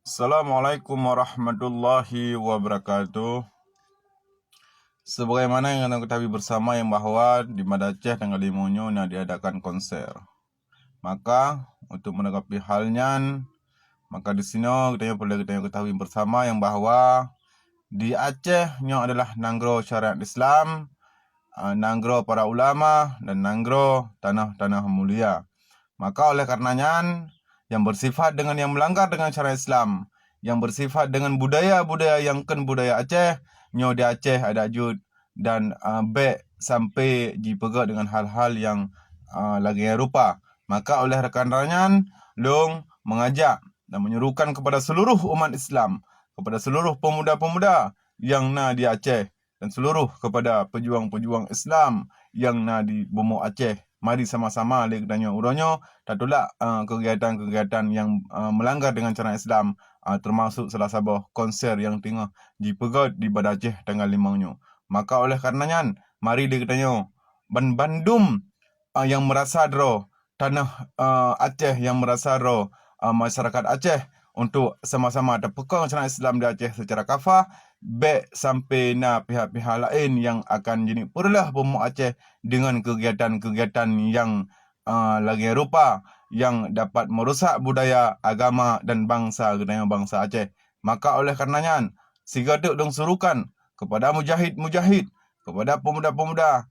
Assalamualaikum warahmatullahi wabarakatuh. Sebagaimana yang kita ketahui bersama yang bahawa di Mada Aceh tanggal 5 Jun diadakan konser. Maka untuk menanggapi halnya, maka di sini kita perlu ketahui bersama yang bahawa di Aceh adalah nanggro syariat Islam, nanggro para ulama dan nanggro tanah-tanah mulia. Maka oleh karenanya yang bersifat dengan yang melanggar dengan syariat Islam, yang bersifat dengan budaya-budaya yang budaya Aceh, di Aceh ada jud dan baik sampai dipegang dengan hal-hal yang lagi rupa. Maka oleh rekan-rekan long mengajak dan menyuruhkan kepada seluruh umat Islam, kepada seluruh pemuda-pemuda yang di Aceh dan seluruh kepada pejuang-pejuang Islam yang di Bumuk Aceh. Mari sama-sama lekdanyo uronyo tatulah kegiatan-kegiatan yang melanggar dengan cara Islam, termasuk salah satu konser yang tengah dipegat di Bada Aceh tanggal 5 Nyo. Maka oleh karenanya mari lekdanyo bandum yang merasa dro tanah Aceh, yang merasa dro masyarakat Aceh untuk sama-sama terpekang cara Islam di Aceh secara kafah, baik sampai pihak-pihak lain yang akan jadi perlah Bumuk Aceh dengan kegiatan-kegiatan yang lagi rupa yang dapat merusak budaya, agama dan bangsa bangsa Aceh. Maka oleh karenanya sigatuk dong surukan kepada mujahid-mujahid, kepada pemuda-pemuda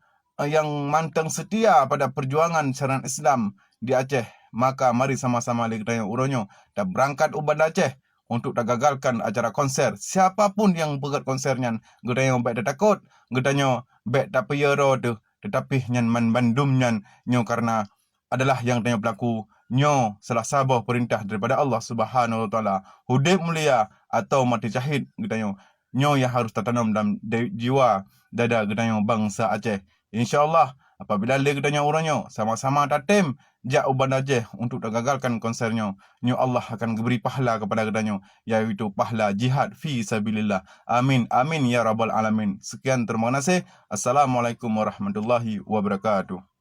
yang mantang setia pada perjuangan syariat Islam di Aceh. Maka mari sama-sama lekdanyo uronyo dan berangkat ubah Aceh untuk gagalkan acara konser. Siapapun yang pegat konsernya, gedanyo baik tak takut, gedanyo baik tak payero tu, tetapi nyan man bandum nyo karena adalah yang tanya pelaku nyo salah sabah perintah daripada Allah Subhanahu Wa Taala. Hudib mulia atau mati syahid gedanyo nyo yang harus tertanam dalam jiwa dada gedanyo bangsa Aceh. InsyaAllah apabila gedanyo uranyo sama-sama tatem jak uban Aceh untuk gagalkan konsernya, Allah akan beri pahala kepada gedanyo, yaitu pahala jihad fi sabilillah. Amin amin ya rabbal alamin. Sekian, terima kasih. Assalamualaikum warahmatullahi wabarakatuh.